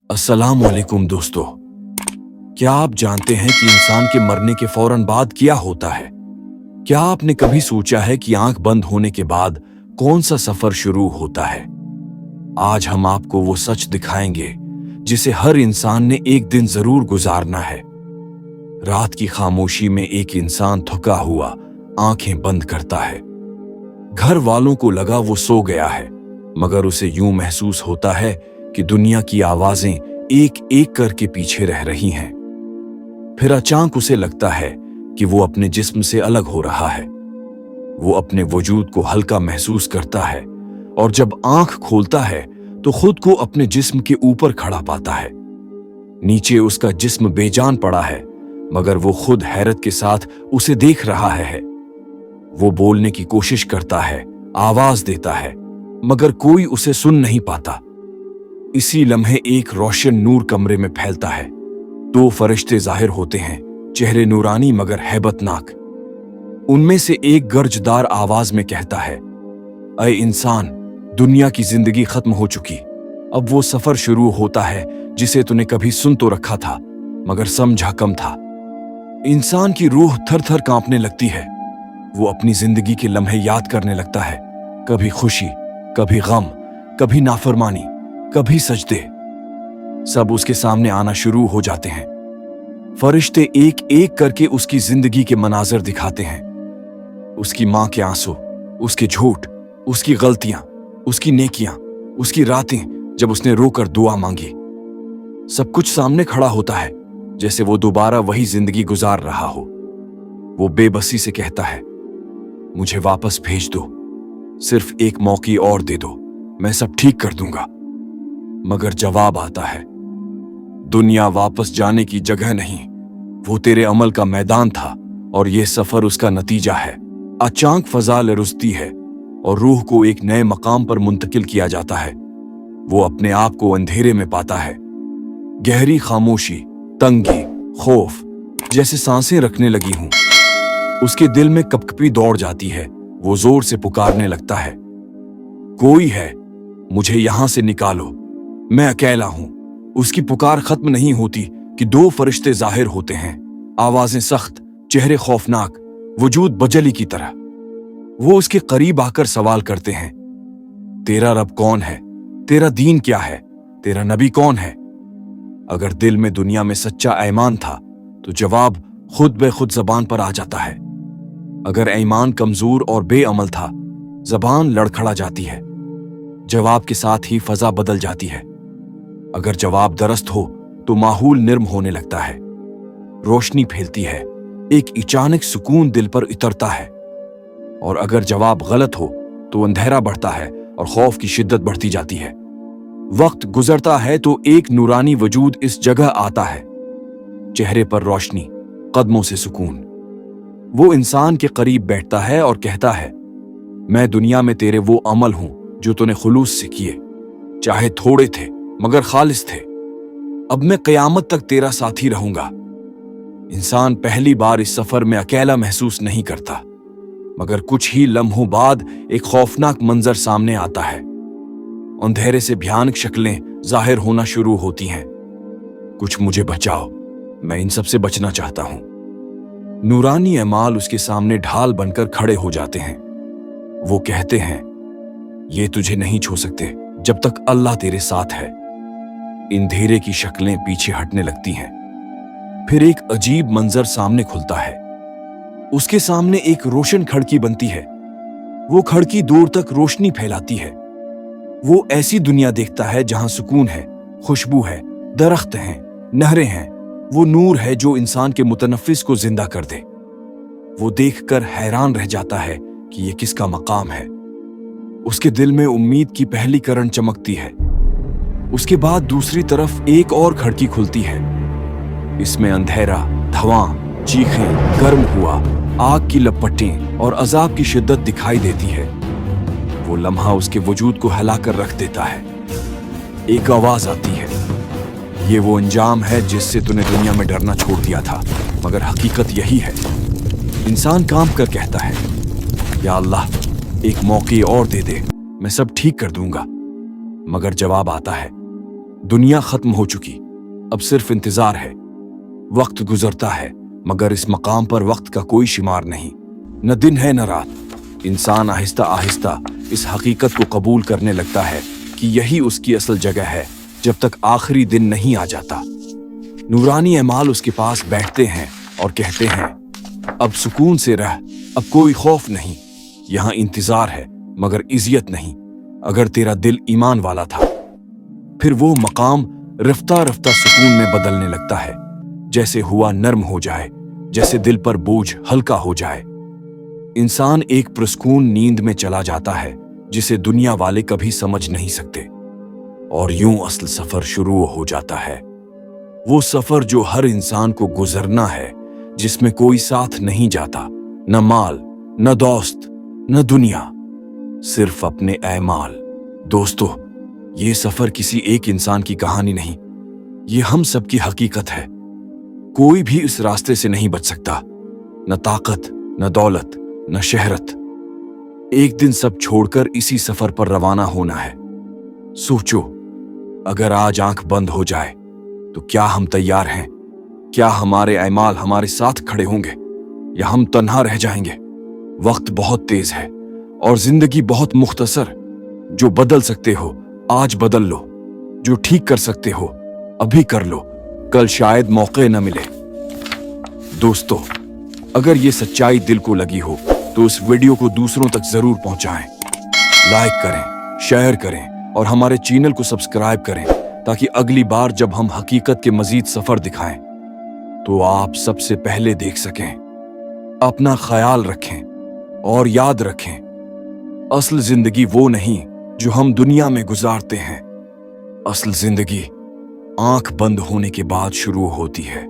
अस्सलाम वालेकुम दोस्तों। क्या आप जानते हैं कि इंसान के मरने के फौरन बाद क्या होता है? क्या आपने कभी सोचा है कि आंख बंद होने के बाद कौन सा सफर शुरू होता है? आज हम आपको वो सच दिखाएंगे जिसे हर इंसान ने एक दिन जरूर गुजारना है। रात की खामोशी में एक इंसान थका हुआ आंखें बंद करता है। घर वालों को लगा वो सो गया है, मगर उसे यूं महसूस होता है कि दुनिया की आवाजें एक एक करके पीछे रह रही हैं। फिर अचानक उसे लगता है कि वो अपने जिस्म से अलग हो रहा है। वो अपने वजूद को हल्का महसूस करता है और जब आंख खोलता है तो खुद को अपने जिस्म के ऊपर खड़ा पाता है। नीचे उसका जिस्म बेजान पड़ा है, मगर वो खुद हैरत के साथ उसे देख रहा है। वो बोलने की कोशिश करता है, आवाज देता है, मगर कोई उसे सुन नहीं पाता। इसी लम्हे एक रोशन नूर कमरे में फैलता है। दो फरिश्ते जाहिर होते हैं, चेहरे नूरानी मगर हैबतनाक। उनमें से एक गर्जदार आवाज में कहता है, ऐ इंसान, दुनिया की जिंदगी खत्म हो चुकी, अब वो सफर शुरू होता है जिसे तूने कभी सुन तो रखा था मगर समझा कम था। इंसान की रूह थर थर कांपने लगती है। वो अपनी जिंदगी के लम्हे याद करने लगता है, कभी खुशी, कभी गम, कभी नाफरमानी, कभी सजदे। सब उसके सामने आना शुरू हो जाते हैं। फरिश्ते एक एक करके उसकी जिंदगी के मनाजर दिखाते हैं। उसकी मां के आंसू, उसके झूठ, उसकी गलतियां, उसकी नेकियां, उसकी रातें जब उसने रोकर दुआ मांगी। सब कुछ सामने खड़ा होता है, जैसे वो दोबारा वही जिंदगी गुजार रहा हो। वो बेबसी से कहता है, मुझे वापस भेज दो, सिर्फ एक मौके और दे दो, मैं सब ठीक कर दूंगा। मगर जवाब आता है, दुनिया वापस जाने की जगह नहीं, वो तेरे अमल का मैदान था और ये सफर उसका नतीजा है। अचानक फजा लरसती है और रूह को एक नए मकाम पर मुंतकिल किया जाता है। वो अपने आप को अंधेरे में पाता है। गहरी खामोशी, तंगी, खौफ जैसे सांसें रखने लगी हूं। उसके दिल में कपकपी दौड़ जाती है। वो जोर से पुकारने लगता है, कोई है, मुझे यहां से निकालो, मैं अकेला हूं। उसकी पुकार खत्म नहीं होती कि दो फरिश्ते जाहिर होते हैं, आवाजें सख्त, चेहरे खौफनाक, वजूद बजली की तरह। वो उसके करीब आकर सवाल करते हैं, तेरा रब कौन है? तेरा दीन क्या है? तेरा नबी कौन है? अगर दिल में दुनिया में सच्चा ईमान था तो जवाब खुद ब खुद जबान पर आ जाता है। अगर ईमान कमजोर और बेअमल था, जबान लड़खड़ा जाती है। जवाब के साथ ही फजा बदल जाती है। अगर जवाब दरस्त हो तो माहौल निर्म होने लगता है। रोशनी फैलती है, एक अचानक सुकून दिल पर उतरता है। और अगर जवाब गलत हो तो अंधेरा बढ़ता है और खौफ की शिद्दत बढ़ती जाती है। वक्त गुजरता है तो एक नूरानी वजूद इस जगह आता है। चेहरे पर रोशनी, कदमों से सुकून। वो इंसान के करीब बैठता है और कहता है, मैं दुनिया में तेरे वो अमल हूं जो तूने खुलूस से किए, चाहे थोड़े थे मगर खालिस थे। अब मैं क़यामत तक तेरा साथी रहूंगा। इंसान पहली बार इस सफर में अकेला महसूस नहीं करता, मगर कुछ ही लम्हों बाद एक खौफनाक मंजर सामने आता है। अंधेरे से भयानक शक्लें जाहिर होना शुरू होती हैं। कुछ मुझे बचाओ, मैं इन सब से बचना चाहता हूं। नूरानी अमाल उसके सामने ढाल बनकर खड़े हो जाते हैं। वो कहते हैं, ये तुझे नहीं छू सकते जब तक अल्लाह तेरे साथ है। अंधेरे की शक्लें पीछे हटने लगती हैं। फिर एक अजीब मंजर सामने खुलता है। उसके सामने एक रोशन खिड़की बनती है। वो खिड़की दूर तक रोशनी फैलाती है। वो ऐसी दुनिया देखता है जहां सुकून है, खुशबू है, दरख्त हैं, नहरें हैं। वो नूर है जो इंसान के मुतनफ्फिस को जिंदा कर दे। वो देखकर हैरान रह जाता है कि ये किसका मकाम है। उसके दिल में उम्मीद की पहली किरण चमकती है। उसके बाद दूसरी तरफ एक और खिड़की खुलती है। इसमें अंधेरा, धुआं, चीखें, गर्म हुआ, आग की लपटें और अजाब की शिद्दत दिखाई देती है। वो लम्हा उसके वजूद को हिलाकर रख देता है। एक आवाज आती है, ये वो अंजाम है जिससे तूने दुनिया में डरना छोड़ दिया था, मगर हकीकत यही है। इंसान कांप कर कहता है, या अल्लाह, एक मौके और दे दे, मैं सब ठीक कर दूंगा। मगर जवाब आता है, दुनिया खत्म हो चुकी, अब सिर्फ इंतजार है। वक्त गुजरता है मगर इस मकाम पर वक्त का कोई शुमार नहीं, न दिन है न रात। इंसान आहिस्ता आहिस्ता इस हकीकत को कबूल करने लगता है कि यही उसकी असल जगह है, जब तक आखिरी दिन नहीं आ जाता। नूरानी अमाल उसके पास बैठते हैं और कहते हैं, अब सुकून से रह, अब कोई खौफ नहीं, यहाँ इंतजार है मगर इज़्ज़त नहीं, अगर तेरा दिल ईमान वाला था। फिर वो मकाम रफ्ता रफ्ता सुकून में बदलने लगता है, जैसे हुआ नर्म हो जाए, जैसे दिल पर बोझ हल्का हो जाए। इंसान एक पुरस्कून नींद में चला जाता है जिसे दुनिया वाले कभी समझ नहीं सकते, और यूं असल सफर शुरू हो जाता है। वो सफर जो हर इंसान को गुजरना है, जिसमें कोई साथ नहीं जाता, न माल, न दोस्त, न दुनिया, सिर्फ अपने ऐमाल। दोस्तों, ये सफर किसी एक इंसान की कहानी नहीं, ये हम सब की हकीकत है। कोई भी इस रास्ते से नहीं बच सकता, न ताकत, न दौलत, न शहरत। एक दिन सब छोड़कर इसी सफर पर रवाना होना है। सोचो, अगर आज आंख बंद हो जाए तो क्या हम तैयार हैं? क्या हमारे ऐमाल हमारे साथ खड़े होंगे या हम तन्हा रह जाएंगे? वक्त बहुत तेज है और जिंदगी बहुत मुख्तसर। जो बदल सकते हो आज बदल लो, जो ठीक कर सकते हो अभी कर लो, कल शायद मौके न मिले। दोस्तों, अगर ये सच्चाई दिल को लगी हो तो इस वीडियो को दूसरों तक जरूर पहुंचाएं, लाइक करें, शेयर करें और हमारे चैनल को सब्सक्राइब करें, ताकि अगली बार जब हम हकीकत के मजीद सफर दिखाएं तो आप सबसे पहले देख सकें। अपना ख्याल रखें और याद रखें, असल जिंदगी वो नहीं जो हम दुनिया में गुजारते हैं, असल जिंदगी आंख बंद होने के बाद शुरू होती है।